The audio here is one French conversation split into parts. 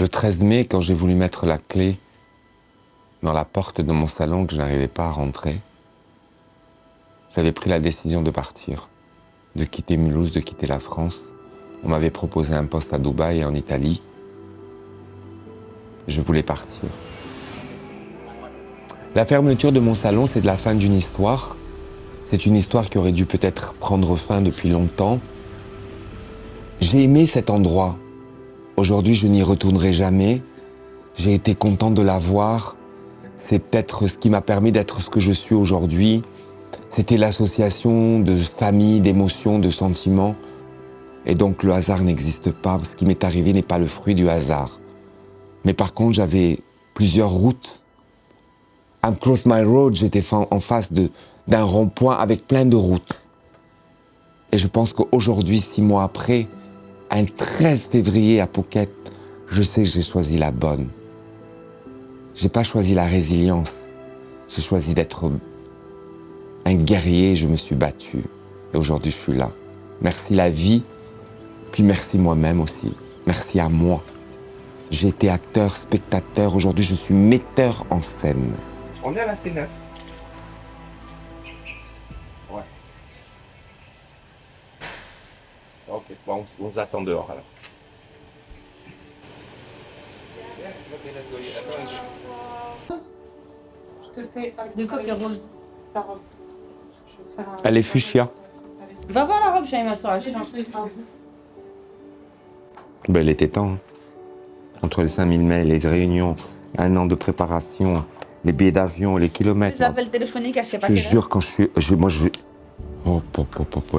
Le 13 mai, quand j'ai voulu mettre la clé dans la porte de mon salon que je n'arrivais pas à rentrer, j'avais pris la décision de partir, de quitter Mulhouse, de quitter la France. On m'avait proposé un poste à Dubaï et en Italie. Je voulais partir. La fermeture de mon salon, c'est de la fin d'une histoire. C'est une histoire qui aurait dû peut-être prendre fin depuis longtemps. J'ai aimé cet endroit. Aujourd'hui, je n'y retournerai jamais. J'ai été content de l'avoir. C'est peut-être ce qui m'a permis d'être ce que je suis aujourd'hui. C'était l'association de famille, d'émotions, de sentiments. Et donc le hasard n'existe pas. Ce qui m'est arrivé n'est pas le fruit du hasard. Mais par contre, j'avais plusieurs routes. I'm Cross My Road, j'étais en face d'un rond-point avec plein de routes. Et je pense qu'aujourd'hui, 6 mois après, un 13 février à Phuket, je sais que j'ai choisi la bonne. J'ai pas choisi la résilience. J'ai choisi d'être un guerrier, je me suis battu. Et aujourd'hui, je suis là. Merci la vie, puis merci moi-même aussi. Merci à moi. J'ai été acteur, spectateur. Aujourd'hui, je suis metteur en scène. On est à la C9. Ouais. Ok, bon, on vous attend dehors alors. Je te fais de quoi que rose ta robe. Je vais te faire un... Elle est fuchsia. Va voir la robe, je vais m'asseoir. Ben, il était temps. Hein. Entre les 5000 mails, les réunions, 1 an de préparation, les billets d'avion, les kilomètres. Les appels téléphoniques, je sais pas Je quelle heure. jure, quand moi, oh,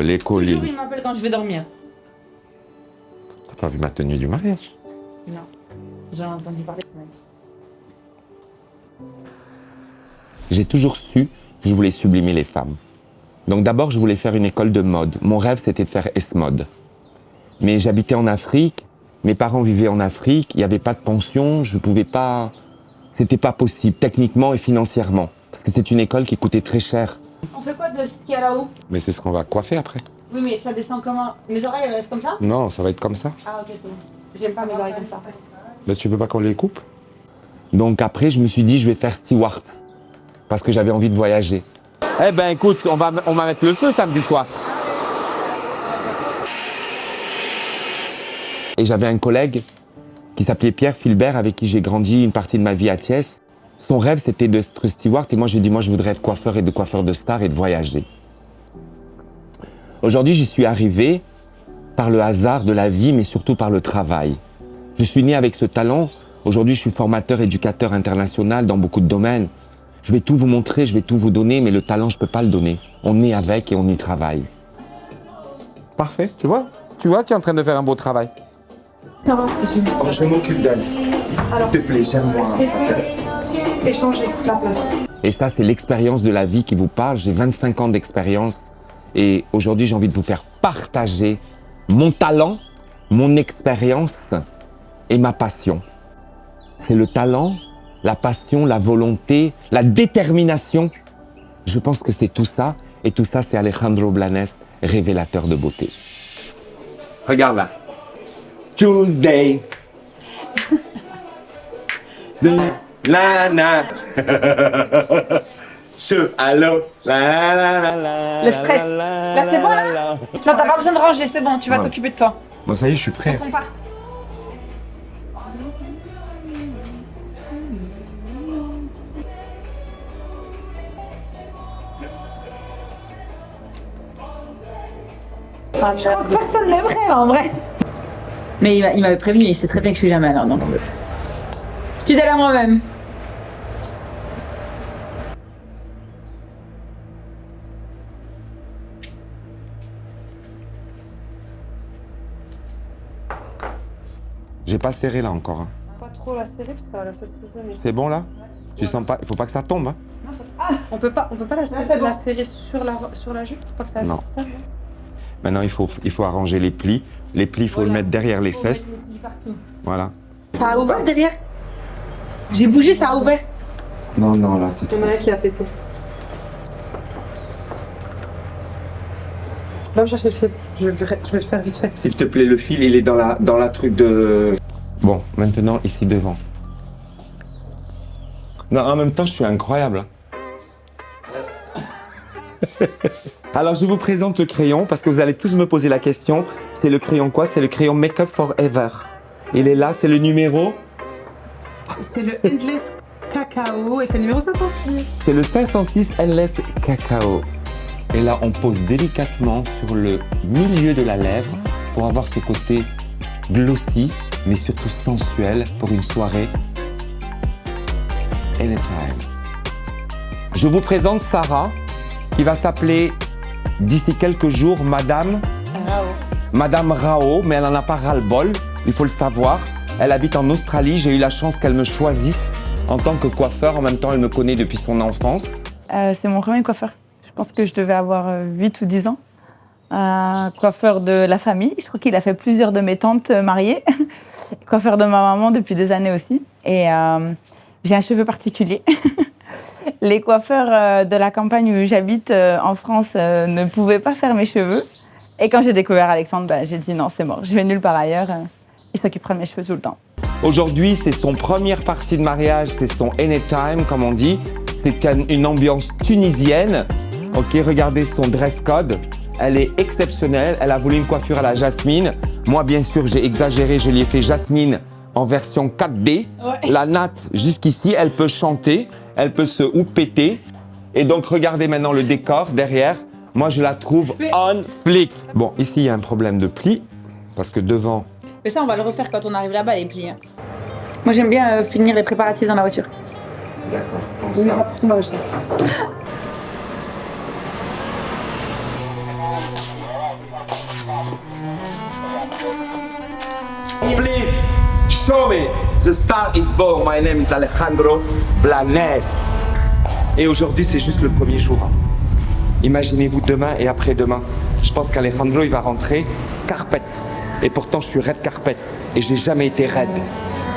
les colis. Toujours, il m'appelle quand je vais dormir. T'as pas vu ma tenue du mariage? Non. J'en ai entendu parler ce mec. J'ai toujours su que je voulais sublimer les femmes. Donc d'abord, je voulais faire une école de mode. Mon rêve, c'était de faire S-Mode. Mais j'habitais en Afrique, mes parents vivaient en Afrique, il n'y avait pas de pension, je pouvais pas... C'était pas possible, techniquement et financièrement. Parce que c'est une école qui coûtait très cher. On fait quoi de ce qu'il y a là-haut? Mais c'est ce qu'on va coiffer après. Oui, mais ça descend comment? Mes oreilles, elles restent comme ça? Non, ça va être comme ça. Ah, ok, c'est bon. J'aime pas mes oreilles comme ça. Mais tu veux pas qu'on les coupe? Donc après, je me suis dit, je vais faire steward. Parce que j'avais envie de voyager. Eh ben écoute, on va mettre le feu samedi soir. Et j'avais un collègue qui s'appelait Pierre Philbert, avec qui j'ai grandi une partie de ma vie à Thiès. Son rêve, c'était d'être steward. Et moi, j'ai dit, moi, je voudrais être coiffeur et de coiffeur de star et de voyager. Aujourd'hui, j'y suis arrivé par le hasard de la vie, mais surtout par le travail. Je suis né avec ce talent. Aujourd'hui, je suis formateur, éducateur international dans beaucoup de domaines. Je vais tout vous montrer, je vais tout vous donner, mais le talent, je ne peux pas le donner. On est avec et on y travaille. Parfait, tu vois, tu es en train de faire un beau travail. Ça va. Je m'occupe d'elle. S'il te plaît, j'aime moi. Échanger la place. Et ça, c'est l'expérience de la vie qui vous parle. J'ai 25 ans d'expérience. Et aujourd'hui, j'ai envie de vous faire partager mon talent, mon expérience et ma passion. C'est le talent, la passion, la volonté, la détermination. Je pense que c'est tout ça. Et tout ça, c'est Alejandro Blanes, révélateur de beauté. Regarde là. Tuesday. La la. Chef, allô. La la la la. Le stress. Là, c'est bon, là? Non, t'as pas besoin de ranger, c'est bon, tu vas t'occuper de toi. Bon, ça y est, je suis prêt. On part. Ah, personne n'aimerait en vrai. Mais il m'avait prévenu, il sait très bien que je suis jamais là, donc. Fidèle à moi-même. J'ai pas serré là encore. Hein. Pas trop la serrer, parce que ça va la saucissonner. C'est bon là? Tu sens pas? Il faut pas que ça tombe. Hein. Non, ça... On peut pas la serrer sur la jupe, faut pas que ça Non. sonne. Maintenant, il faut arranger les plis. Les plis, il faut le mettre derrière les fesses. Mettre les plis partout. Voilà. Ça a ouvert derrière. J'ai bougé, ça a ouvert. Non, non, là, c'est Il y en a un qui a pété. Va me chercher le fil. Je vais le faire vite fait. S'il te plaît, le fil, il est dans la truc de... Bon, maintenant, ici devant. Non, en même temps, je suis incroyable. Alors, je vous présente le crayon parce que vous allez tous me poser la question. C'est le crayon quoi? C'est le crayon Make Up Forever. Il est là, c'est le numéro. C'est le Endless Cacao et c'est le numéro 506. C'est le 506 Endless Cacao. Et là, on pose délicatement sur le milieu de la lèvre pour avoir ce côté glossy, mais surtout sensuel pour une soirée anytime. Je vous présente Sarah, qui va s'appeler d'ici quelques jours Madame Rao, mais elle n'en a pas ras-le-bol, il faut le savoir. Elle habite en Australie, j'ai eu la chance qu'elle me choisisse en tant que coiffeur. En même temps, elle me connaît depuis son enfance. C'est mon premier coiffeur. Je pense que je devais avoir 8 ou 10 ans. Coiffeur de la famille. Je crois qu'il a fait plusieurs de mes tantes mariées. Coiffeur de ma maman depuis des années aussi. Et j'ai un cheveu particulier. Les coiffeurs de la campagne où j'habite en France ne pouvaient pas faire mes cheveux. Et quand j'ai découvert Alexandre, j'ai dit non, c'est mort. Je vais nulle part ailleurs. Il s'occupera de mes cheveux tout le temps. Aujourd'hui, c'est son première partie de mariage, c'est son anytime, comme on dit. C'est une ambiance tunisienne. Ok, regardez son dress code. Elle est exceptionnelle. Elle a voulu une coiffure à la Jasmine. Moi, bien sûr, j'ai exagéré. Je lui ai fait Jasmine en version 4D. Ouais. La natte, jusqu'ici, elle peut chanter. Elle peut se houpeter. Et donc, regardez maintenant le décor derrière. Moi, je la trouve on flic. Bon, ici, il y a un problème de pli. Parce que devant... Mais ça, on va le refaire quand on arrive là-bas, les plis. Hein. Moi, j'aime bien finir les préparatifs dans la voiture. D'accord, comme ça. Moi aussi. Please, show me. The star is born. My name is Alejandro Blanes. Et aujourd'hui, c'est juste le premier jour. Imaginez-vous demain et après-demain. Je pense qu'Alejandro, il va rentrer carpette. Et pourtant, je suis red carpet. Et j'ai jamais été red.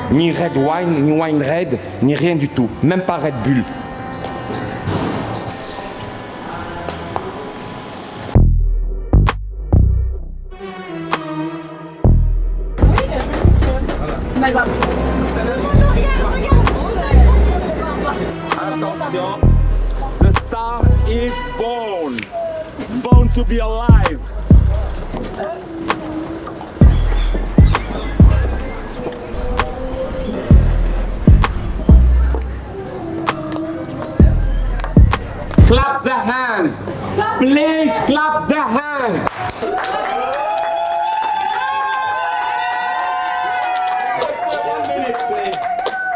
Ni red wine, ni wine red, ni rien du tout. Même pas Red Bull. Attention, the star is born. Born to be alive. Clap the hands. Please clap the hands.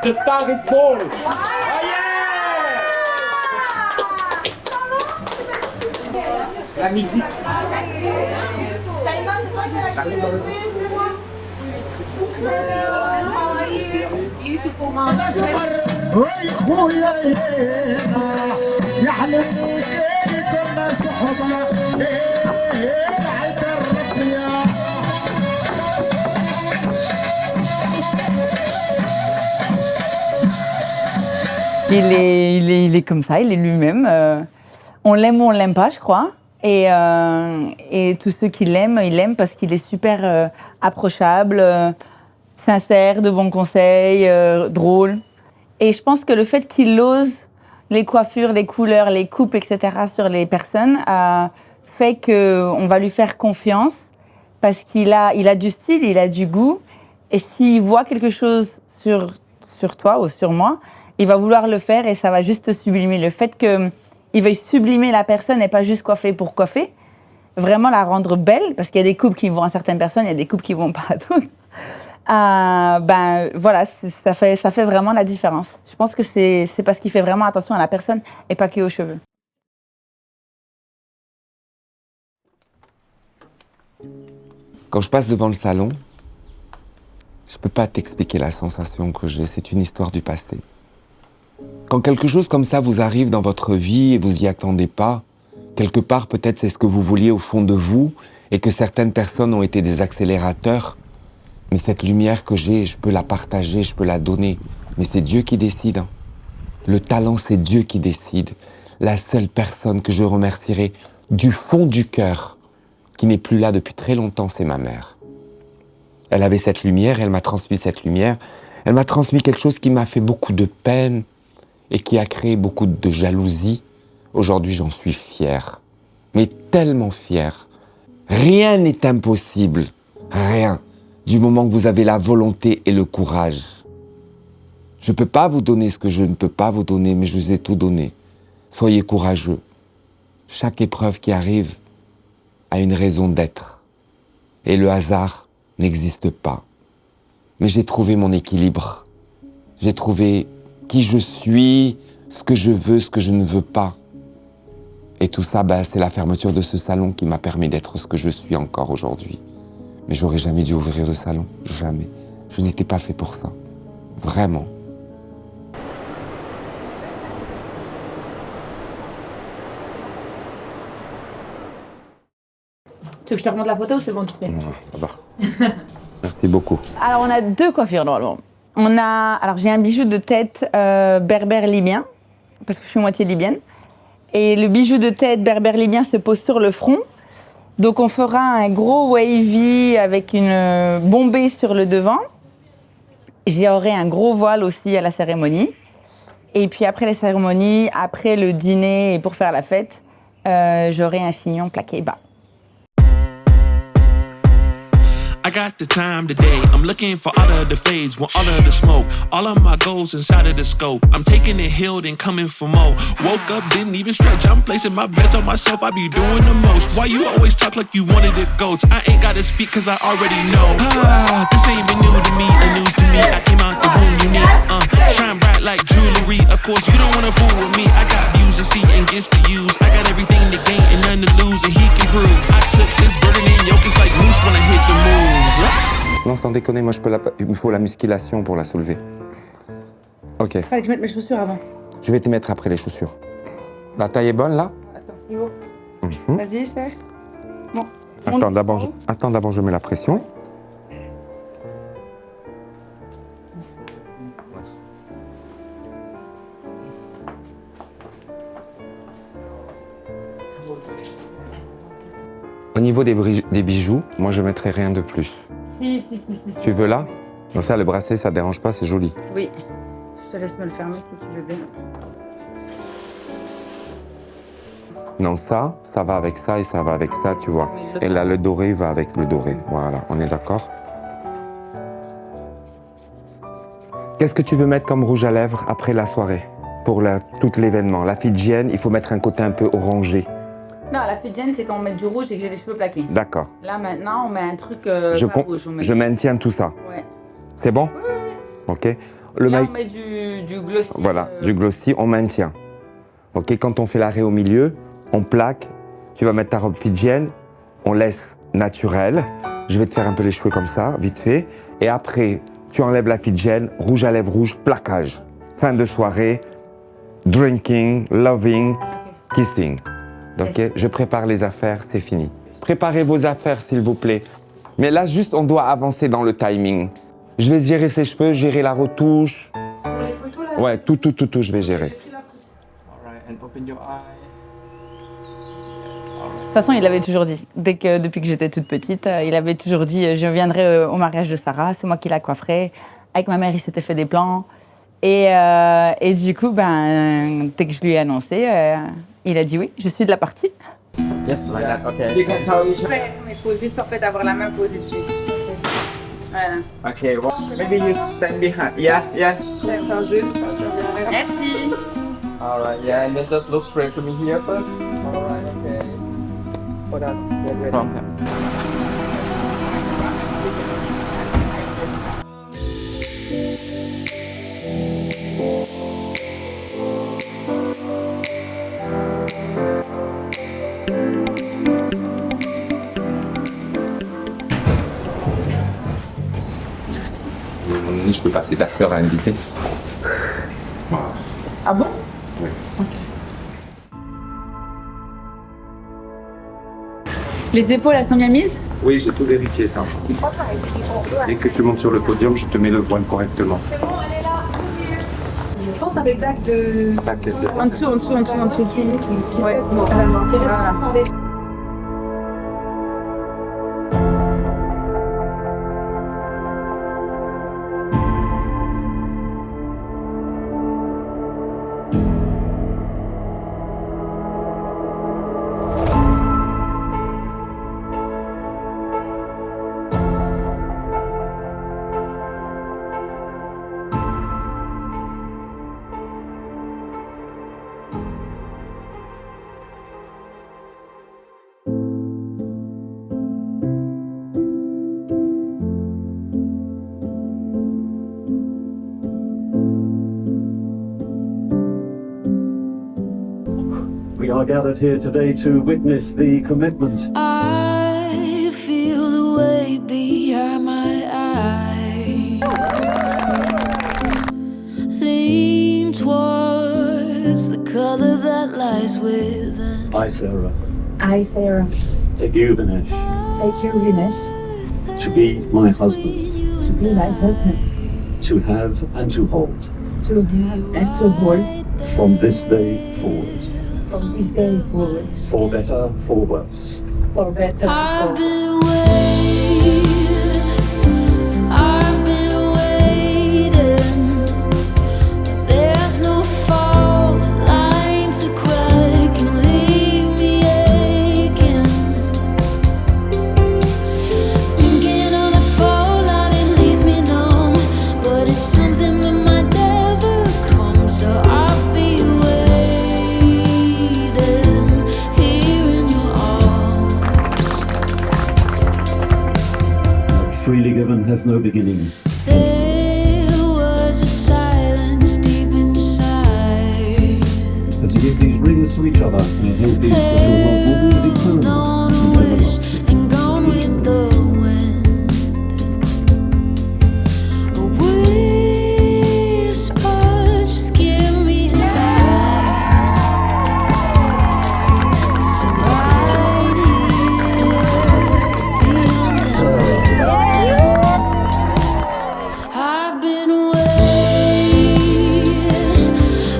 The star is born. Oh yeah! La musique. Il est comme ça, il est lui-même. On l'aime ou on l'aime pas, je crois. Et tous ceux qui l'aiment, ils l'aiment parce qu'il est super approchable, sincère, de bons conseils, drôle. Et je pense que le fait qu'il ose les coiffures, les couleurs, les coupes, etc. sur les personnes fait qu'on va lui faire confiance parce qu'il a du style, il a du goût. Et s'il voit quelque chose sur toi ou sur moi, il va vouloir le faire et ça va juste sublimer. Le fait qu'il veuille sublimer la personne et pas juste coiffer pour coiffer, vraiment la rendre belle, parce qu'il y a des coupes qui vont à certaines personnes, il y a des coupes qui vont pas à d'autres. Voilà, ça fait vraiment la différence. Je pense que c'est parce qu'il fait vraiment attention à la personne et pas que aux cheveux. Quand je passe devant le salon, je peux pas t'expliquer la sensation que j'ai. C'est une histoire du passé. Quand quelque chose comme ça vous arrive dans votre vie et vous y attendez pas, quelque part peut-être c'est ce que vous vouliez au fond de vous et que certaines personnes ont été des accélérateurs. Mais cette lumière que j'ai, je peux la partager, je peux la donner. Mais c'est Dieu qui décide. Hein. Le talent, c'est Dieu qui décide. La seule personne que je remercierai du fond du cœur, qui n'est plus là depuis très longtemps, c'est ma mère. Elle avait cette lumière, elle m'a transmis cette lumière. Elle m'a transmis quelque chose qui m'a fait beaucoup de peine et qui a créé beaucoup de jalousie. Aujourd'hui, j'en suis fier, mais tellement fier. Rien n'est impossible, rien, du moment que vous avez la volonté et le courage. Je ne peux pas vous donner ce que je ne peux pas vous donner, mais je vous ai tout donné. Soyez courageux. Chaque épreuve qui arrive a une raison d'être. Et le hasard n'existe pas. Mais j'ai trouvé mon équilibre. J'ai trouvé qui je suis, ce que je veux, ce que je ne veux pas. Et tout ça, c'est la fermeture de ce salon qui m'a permis d'être ce que je suis encore aujourd'hui. Mais j'aurais jamais dû ouvrir le salon, jamais. Je n'étais pas fait pour ça. Vraiment. Tu veux que je te remonte la photo ou c'est bon, tu sais? Non, ça va. Merci beaucoup. Alors, on a deux coiffures normalement. Alors, j'ai un bijou de tête berbère libyen, parce que je suis moitié libyenne. Et le bijou de tête berbère libyen se pose sur le front. Donc, on fera un gros wavy avec une bombée sur le devant. J'aurai un gros voile aussi à la cérémonie. Et puis, après la cérémonie, après le dîner et pour faire la fête, j'aurai un chignon plaqué bas. I got the time today. I'm looking for all of the fades, want all of the smoke. All of my goals inside of the scope. I'm taking it healed and coming for more. Woke up, didn't even stretch. I'm placing my bets on myself. I be doing the most. Why you always talk like you wanted to go? I ain't gotta speak cause I already know. This ain't been new to me, a news to me. I came out the womb unique. Shine bright like jewelry. Of course, you don't wanna fool with me. I got views to see and gifts to use. I got everything to gain and none to lose, and he can prove. I took this burden in yoke. It's like moose when I hit the move. Non, sans déconner, moi il me faut la musculation pour la soulever. Ok. Fallait que je mette mes chaussures avant. Je vais te mettre après les chaussures. La taille est bonne là? Attends, Hugo. Mhm. Vas-y, Serge. Bon. Attends, d'abord je mets la pression. Au niveau des bijoux, moi je mettrai rien de plus. Si. Tu veux là? Donc ça, le bracelet, ça dérange pas, c'est joli. Oui. Je te laisse me le fermer si tu veux bien. Non, ça va avec ça et ça va avec ça, tu vois. Et là, le doré va avec le doré. Voilà, on est d'accord? Qu'est-ce que tu veux mettre comme rouge à lèvres après la soirée? Pour tout l'événement. La fidjienne, il faut mettre un côté un peu orangé. Non, la fidjienne, c'est quand on met du rouge et que j'ai les cheveux plaqués. D'accord. Là, maintenant, on met un truc rouge. Je maintiens tout ça. Ouais. C'est bon? Oui. Ok. Là, on met du glossy. Voilà, du glossy, on maintient. Ok, quand on fait l'arrêt au milieu, on plaque. Tu vas mettre ta robe fidjienne, on laisse naturel. Je vais te faire un peu les cheveux comme ça, vite fait. Et après, tu enlèves la fidjienne, rouge à lèvres rouge, plaquage. Fin de soirée, drinking, loving, kissing. Ok, Yes. je prépare les affaires, c'est fini. Préparez vos affaires, s'il vous plaît. Mais là, juste, on doit avancer dans le timing. Je vais gérer ses cheveux, gérer la retouche. Pour les photos, là. Ouais, tout, je vais gérer. J'ai pris la pousse. Alright, and open your eyes. De toute façon, il avait toujours dit, depuis que j'étais toute petite, il avait toujours dit je viendrai au mariage de Sarah, c'est moi qui la coifferai. Avec ma mère, il s'était fait des plans. Et du coup, dès que je lui ai annoncé, il a dit oui, je suis de la partie. Yes, like that. Okay. You can tell each. Mais il faut juste en fait avoir la main posée dessus. Voilà. Okay. Well, maybe you stand behind. Yeah. Merci. Alright. Yeah, and then just look straight to me here first. Alright. Okay. Hold on. Get ready. From him. Je peux passer d'acteur à invité. Ah bon? Oui. Les épaules, elles sont bien mises? Oui, j'ai tout vérifié ça. Dès que tu montes sur le podium, je te mets le voile correctement. C'est bon, elle est là. Je pense avec bac de... En dessous. Ouais, voilà. are gathered here today to witness the commitment. I feel the weight behind my eyes. Lean towards the color that lies within. I, Sarah, I, Sarah, take you, Vinesh, take you, Vinesh, to be my husband, to be my husband, to have and to hold, to have and to hold from this day forward, from this day forward, for better, for worse. for better, I've for been waiting. I've been waiting. There's no fault lines to crack and leave me aching. Thinking on a fallout, it leaves me numb. But it's something that might never come. So I'll be waiting here in your arms. Freely given has no beginning. There was a silence deep inside. As you give these rings to each other, I hope these little wounds Held eternal on and a wish everlasting. and gone with the wind. A whisper, just give me a sign. 'Cause I'm right here beyond the I've been waiting,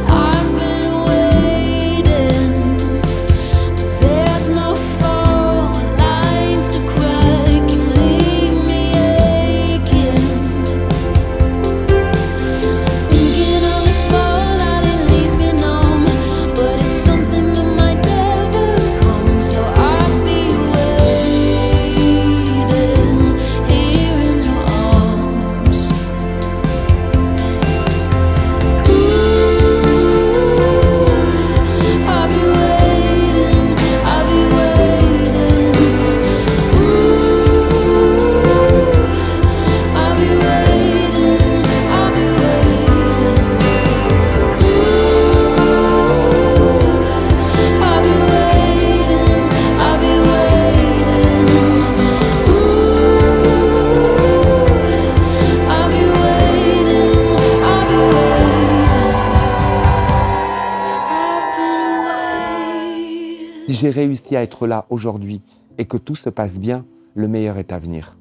I've been waiting. There's no fault lines to crack and leave me aching. Thinking of the fallout, it leaves me numb. But it's something that might never come. So I'll be waiting here in your arms. I'll be waiting, I'll be waiting. I'll be waiting, I'll be waiting. I'll be waiting, I'll be waiting. I'll be waiting, I'll be waiting. Si j'ai réussi à être là aujourd'hui et que tout se passe bien, le meilleur est à venir.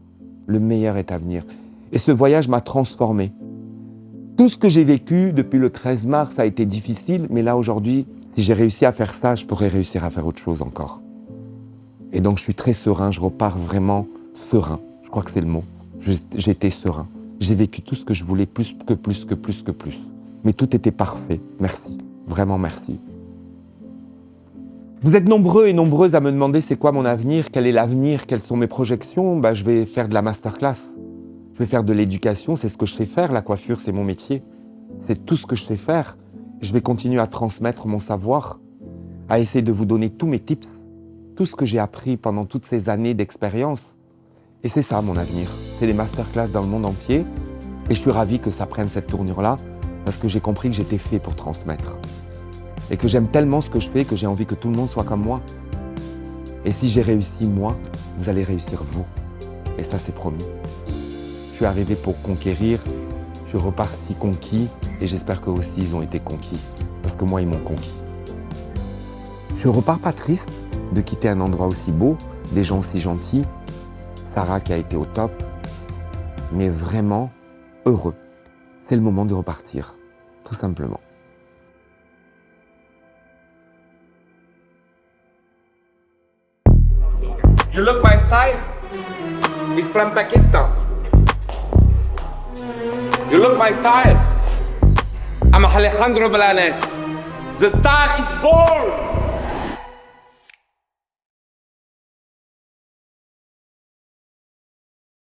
Le meilleur est à venir. Et ce voyage m'a transformé. Tout ce que j'ai vécu depuis le 13 mars a été difficile, mais là aujourd'hui, si j'ai réussi à faire ça, je pourrais réussir à faire autre chose encore. Et donc je suis très serein, je repars vraiment serein. Je crois que c'est le mot. J'étais serein. J'ai vécu tout ce que je voulais, plus. Mais tout était parfait. Merci. Vraiment merci. Vous êtes nombreux et nombreuses à me demander c'est quoi mon avenir, quel est l'avenir, quelles sont mes projections. Je vais faire de la masterclass. Je vais faire de l'éducation, c'est ce que je sais faire. La coiffure, c'est mon métier. C'est tout ce que je sais faire. Je vais continuer à transmettre mon savoir, à essayer de vous donner tous mes tips, tout ce que j'ai appris pendant toutes ces années d'expérience. Et c'est ça mon avenir. C'est des masterclass dans le monde entier. Et je suis ravi que ça prenne cette tournure-là, parce que j'ai compris que j'étais fait pour transmettre. Et que j'aime tellement ce que je fais que j'ai envie que tout le monde soit comme moi. Et si j'ai réussi moi, vous allez réussir vous. Et ça c'est promis. Je suis arrivé pour conquérir, je suis reparti conquis et j'espère qu'eux aussi ils ont été conquis. Parce que moi ils m'ont conquis. Je repars pas triste de quitter un endroit aussi beau, des gens aussi gentils, Sarah qui a été au top, mais vraiment heureux. C'est le moment de repartir, tout simplement. You look my style? It's from Pakistan. You look my style? I'm Alejandro Blanes. The star is born!